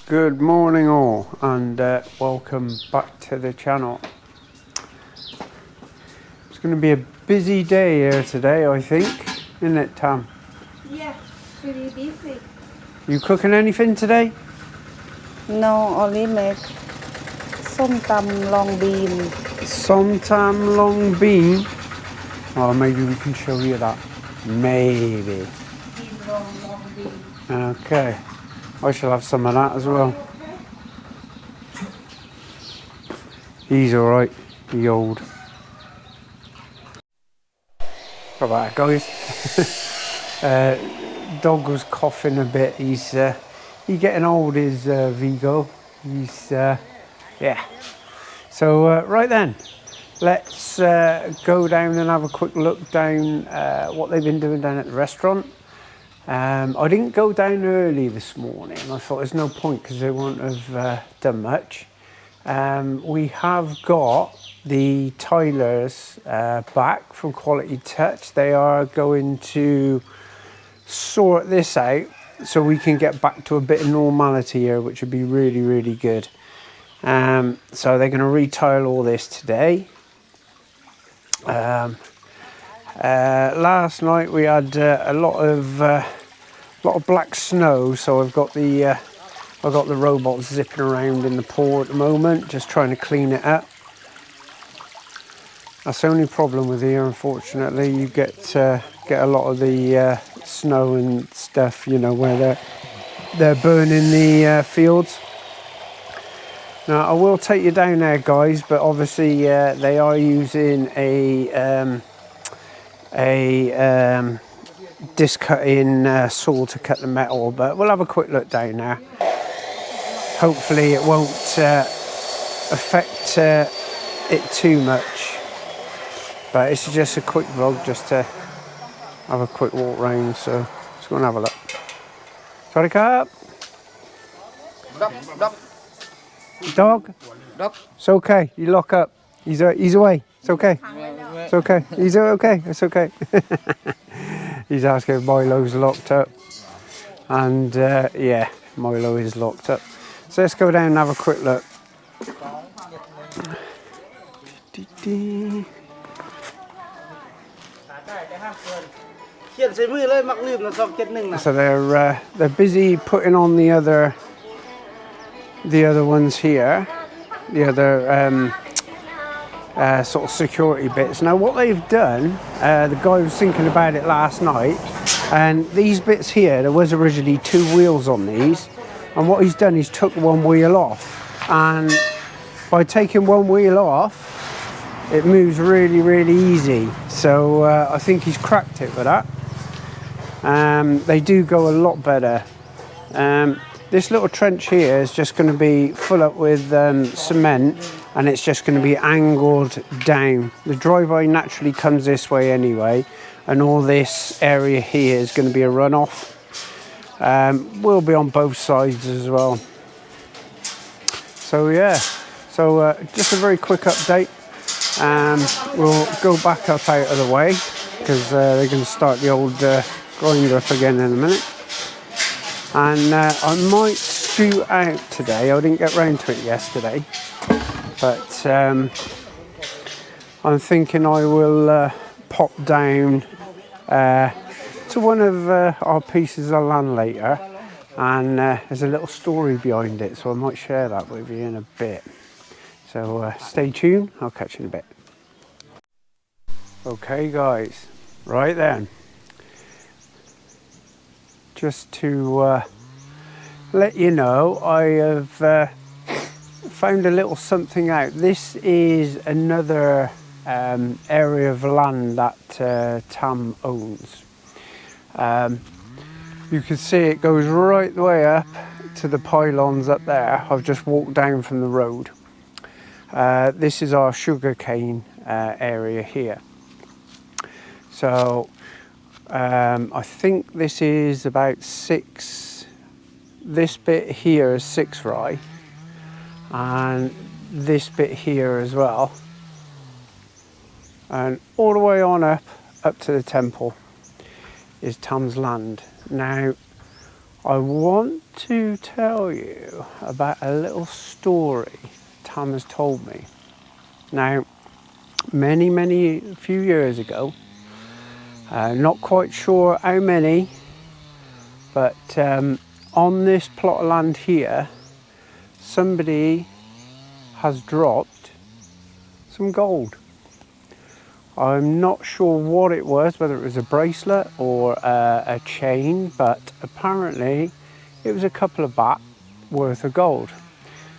Good morning all, and welcome back to the channel. It's going to be a busy day here today, I think, isn't it, Tam? Yeah, pretty busy. You cooking anything today? No, only make som tam long bean. Som tam long bean. Well, maybe we can show you that. Maybe. Long bean. Okay. I shall have some of that as well. He's alright, the old. Right, guys. Dog was coughing a bit. He's getting old, is Vigo. He's yeah. So right then, let's go down and have a quick look down what they've been doing down at the restaurant. I didn't go down early this morning. I thought there's no point because they won't have done much. We have got the Tylers back from Quality Touch. They are going to sort this out so we can get back to a bit of normality here, which would be really, really good. So they're going to retile all this today. Last night we had a lot of black snow, so I've got the robot zipping around in the pool at the moment, just trying to clean it up. That's the only problem with here, unfortunately. You get a lot of the snow and stuff, you know, where they're burning the fields. Now I will take you down there, guys, but obviously they are using a disc cutting saw to cut the metal, but we'll have a quick look down there. Hopefully it won't affect it too much, but it's just a quick vlog just to have a quick walk round, so let's go and have a look. Sorry, Cap. Dog? It's okay, you lock up. He's away. It's okay. It's okay. He's okay. It's okay. He's asking if Milo's locked up. And yeah, Milo is locked up. So let's go down and have a quick look. So they're busy putting on the other ones here, the other sort of security bits. Now what they've done, the guy was thinking about it last night, and these bits here, there was originally two wheels on these, and what he's done is took one wheel off, and by taking one wheel off it moves really, really easy. So I think he's cracked it with that. They do go a lot better. This little trench here is just going to be full up with cement, and it's just going to be angled down. The driveway naturally comes this way anyway, and all this area here is going to be a runoff. Will be on both sides as well. So yeah, so just a very quick update. We'll go back up out of the way because they're going to start the old grinder up again in a minute. And I might scoot out today. I didn't get round to it yesterday, but I'm thinking I will pop down to one of our pieces of land later, and there's a little story behind it, so I might share that with you in a bit. So stay tuned, I'll catch you in a bit. Okay guys, right then. Just to let you know, I have found a little something out. This is another area of land that Tam owns. You can see it goes right the way up to the pylons up there. I've just walked down from the road. This is our sugarcane area here. So I think this is about 6, this bit here is 6 rye, and this bit here as well, and all the way on up to the temple is Tam's land. Now I want to tell you about a little story Tam has told me. Now, a few years ago, not quite sure how many, but on this plot of land here, somebody has dropped some gold. I'm not sure what it was, whether it was a bracelet or a chain, but apparently it was a couple of baht worth of gold.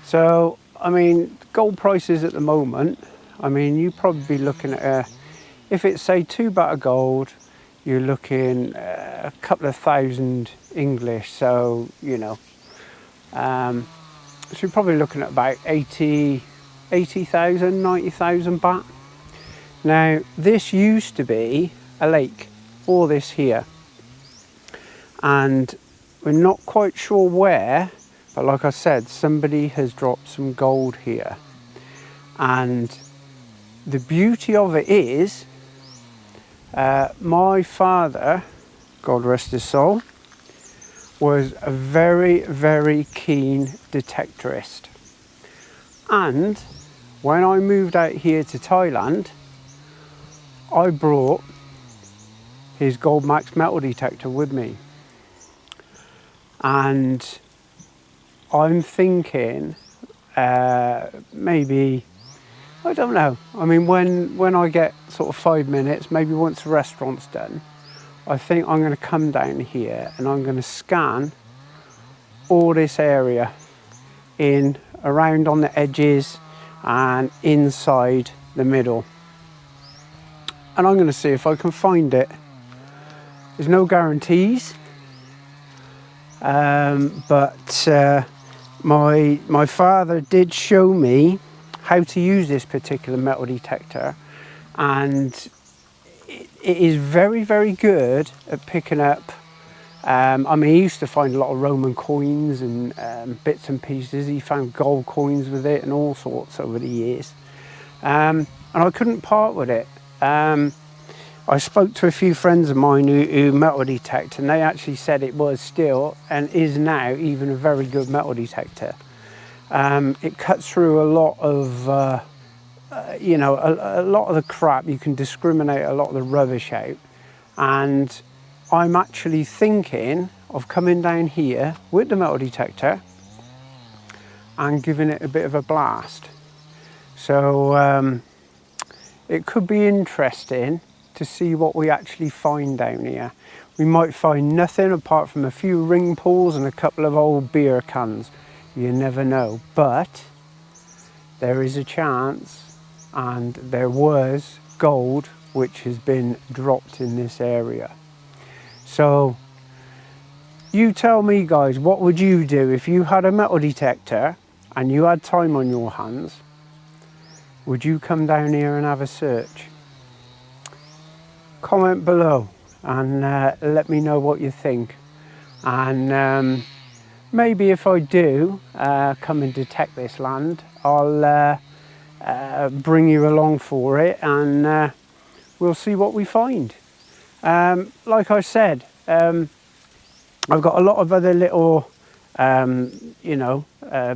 So, I mean, gold prices at the moment, I mean, you'd probably be looking at, if it's say 2 baht of gold, you're looking a couple of thousand English. So, you know, so you're probably looking at about 80,000, 90,000 baht. Now, this used to be a lake, all this here, and we're not quite sure where, but like I said, somebody has dropped some gold here. And the beauty of it is, my father, God rest his soul, was a very, very keen detectorist. And when I moved out here to Thailand, I brought his Gold Max metal detector with me. And I'm thinking maybe, I don't know, I mean when I get sort of 5 minutes, maybe once the restaurant's done, I think I'm going to come down here and I'm going to scan all this area in, around on the edges and inside the middle. And I'm going to see if I can find it. There's no guarantees, but my father did show me how to use this particular metal detector, and it is very, very good at picking up. I mean, he used to find a lot of Roman coins and bits and pieces. He found gold coins with it and all sorts over the years, and I couldn't part with it. I spoke to a few friends of mine who metal detect, and they actually said it was still and is now even a very good metal detector. It cuts through a lot of, you know, a lot of the crap. You can discriminate a lot of the rubbish out. And I'm actually thinking of coming down here with the metal detector and giving it a bit of a blast. So it could be interesting to see what we actually find down here. We might find nothing apart from a few ring pulls and a couple of old beer cans. You never know, but there is a chance, and there was gold which has been dropped in this area. So you tell me, guys, what would you do if you had a metal detector and you had time on your hands? Would you come down here and have a search? Comment below and let me know what you think. And maybe if I do come and detect this land, I'll bring you along for it, and we'll see what we find. Like I said, I've got a lot of other little you know,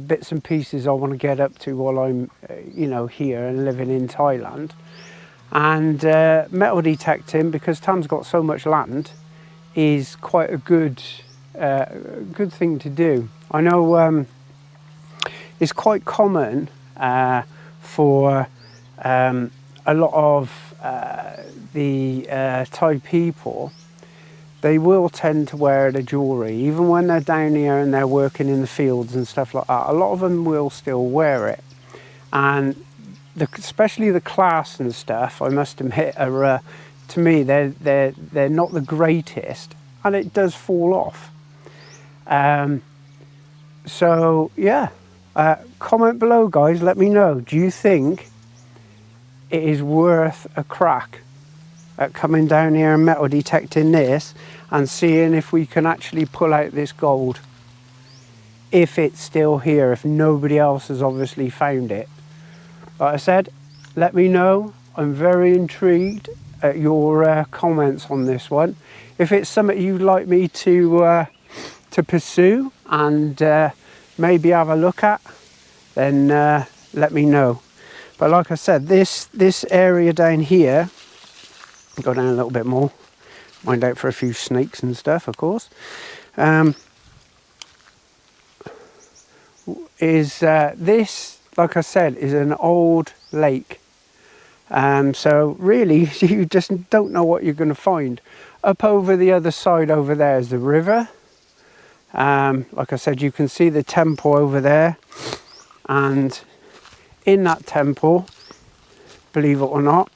bits and pieces I want to get up to while I'm you know, here and living in Thailand. And metal detecting, because Tam's got so much land, is quite a good thing to do. I know it's quite common for a lot of the Thai people. They will tend to wear the jewellery, even when they're down here and they're working in the fields and stuff like that. A lot of them will still wear it, and especially the class and stuff, I must admit, are to me they're not the greatest, and it does fall off. So yeah, comment below, guys. Let me know. Do you think it is worth a crack at coming down here and metal detecting this and seeing if we can actually pull out this gold, if it's still here, if nobody else has obviously found it? Like I said, let me know. I'm very intrigued at your comments on this one. If it's something you'd like me to to pursue and maybe have a look at, then let me know. But like I said, this area down here, go down a little bit more, mind out for a few snakes and stuff, of course, is this, like I said, is an old lake. So really, you just don't know what you're going to find. Up over the other side over there is the river. Like I said, you can see the temple over there, and in that temple, believe it or not,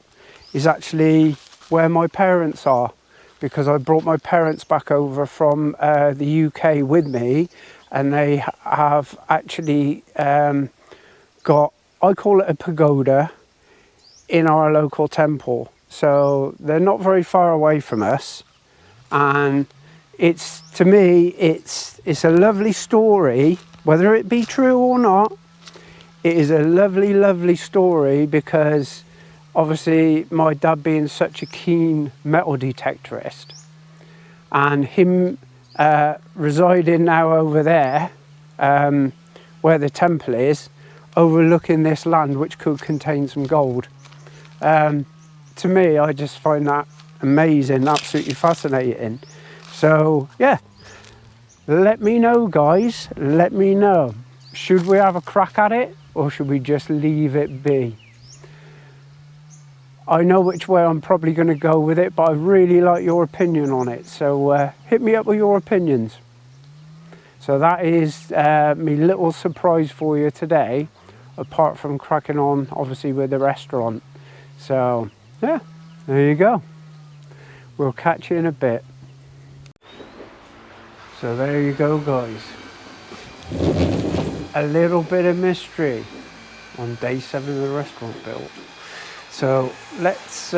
is actually where my parents are, because I brought my parents back over from the UK with me, and they have actually got, I call it a pagoda, in our local temple. So they're not very far away from us, and it's, to me, it's a lovely story, whether it be true or not. It is a lovely story, because obviously my dad being such a keen metal detectorist, and him residing now over there, where the temple is, overlooking this land which could contain some gold. To me, I just find that amazing, absolutely fascinating. So yeah, let me know, guys, let me know. Should we have a crack at it, or should we just leave it be? I know which way I'm probably going to go with it, but I really like your opinion on it. So hit me up with your opinions. So that is me little surprise for you today, apart from cracking on obviously with the restaurant. So yeah, there you go. We'll catch you in a bit. So there you go, guys. A little bit of mystery on day 7 of the restaurant build. So let's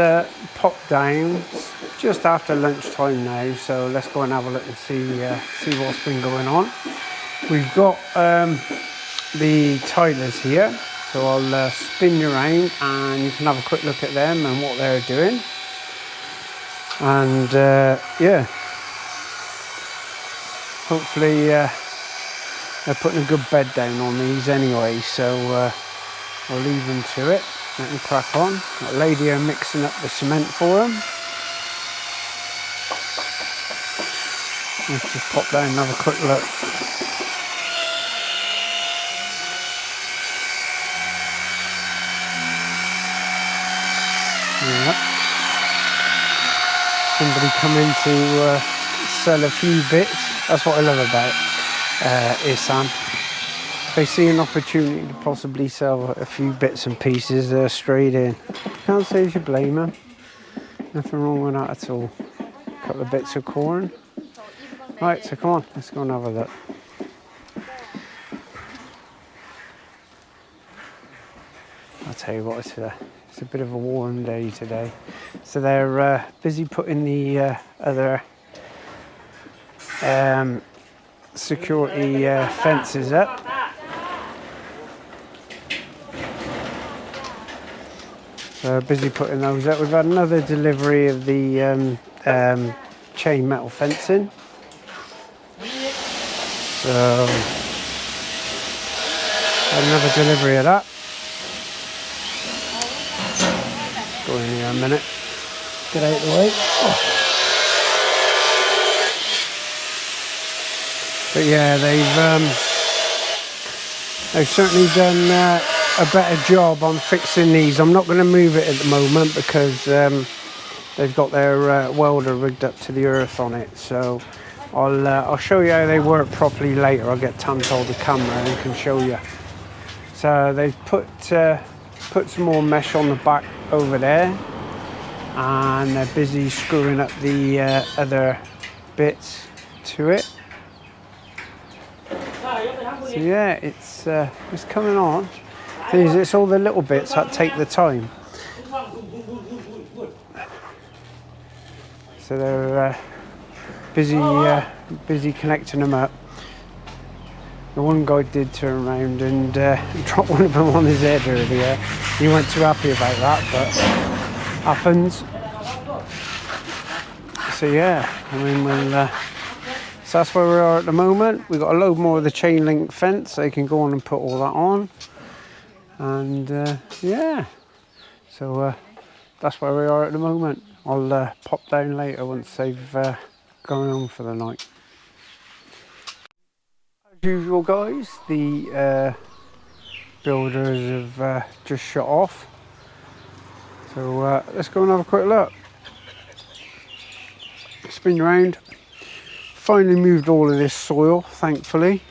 pop down. It's just after lunchtime now, so let's go and have a look and see what's been going on. We've got the tilers here, so I'll spin you around and you can have a quick look at them and what they're doing. And yeah, hopefully they're putting a good bed down on these anyway, so we'll leave them to it. Let them crack on. Got a lady here mixing up the cement for them. Let's just pop down and have a quick look. Yeah. Somebody come in to sell a few bits. That's what I love about Isan. If they see an opportunity to possibly sell a few bits and pieces, they're straight in. Can't say you should blame them. Nothing wrong with that at all. A couple of bits of corn. Right, so come on, let's go and have a look. I'll tell you what, it's a bit of a warm day today. So they're busy putting the other security fences up. So busy putting those up. We've had another delivery of the chain metal fencing. So had another delivery of that. Go in here a minute. Get out of the way. Oh. But yeah, they've certainly done a better job on fixing these. I'm not going to move it at the moment because they've got their welder rigged up to the earth on it. So I'll show you how they work properly later. I'll get Tam to hold the camera and can show you. So they've put some more mesh on the back over there, and they're busy screwing up the other bits to it. So yeah, it's coming on. It's all the little bits that take the time. So they're busy connecting them up. The one guy did turn around and drop one of them on his head earlier. He wasn't too happy about that, but happens. So yeah, I mean, we'll So that's where we are at the moment. We've got a load more of the chain link fence. They can go on and put all that on. And yeah, so that's where we are at the moment. I'll pop down later once they've gone on for the night. As usual guys, the builders have just shut off. So let's go and have a quick look. Spin round. Finally moved all of this soil, thankfully.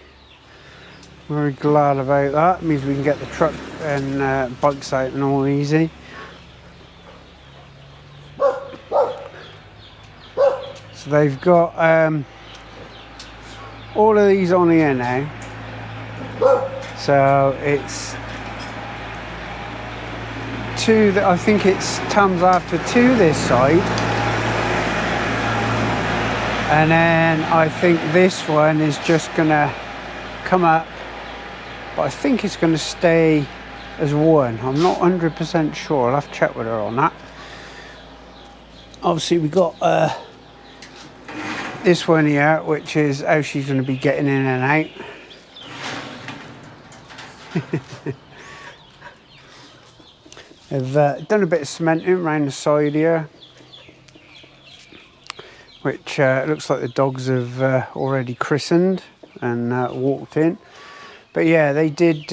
Very glad about that. It means we can get the truck and bikes out and all easy. So they've got all of these on here now. So it's two that I think it's times after 2 this side. And then I think this one is just gonna come up, but I think it's gonna stay as 1. I'm not 100% sure. I'll have to check with her on that. Obviously we got this one here, which is how she's gonna be getting in and out. They've done a bit of cementing around the side here, which looks like the dogs have already christened and walked in. But yeah, they did.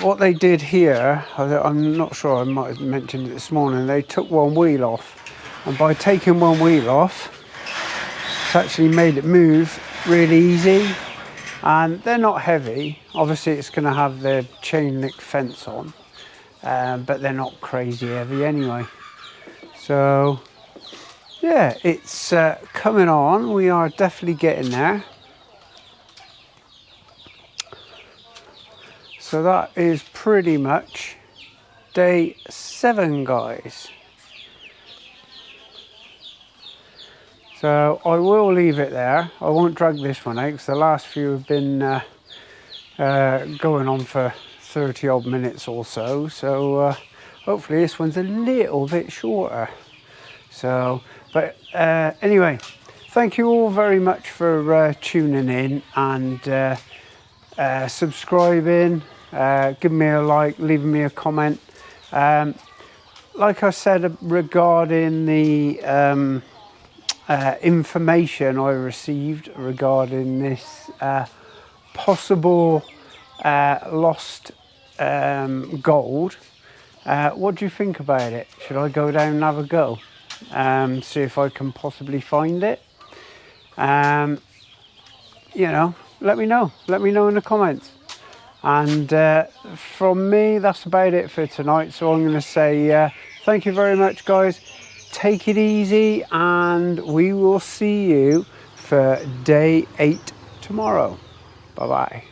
What they did here, I'm not sure. I might have mentioned it this morning. They took one wheel off, and by taking one wheel off, it's actually made it move really easy. And they're not heavy. Obviously, it's going to have the chain link fence on, but they're not crazy heavy anyway. So yeah, it's coming on. We are definitely getting there. So that is pretty much day 7, guys. So I will leave it there. I won't drag this one out because the last few have been going on for 30 odd minutes or so. So hopefully this one's a little bit shorter. So, but anyway, thank you all very much for tuning in and subscribing, giving me a like, leaving me a comment. Like I said regarding the information I received regarding this possible lost gold, what do you think about it? Should I go down and have a go? See if I can possibly find it. You know, let me know in the comments. And from me, that's about it for tonight. So I'm going to say thank you very much, guys. Take it easy, and we will see you for day 8 tomorrow. Bye bye.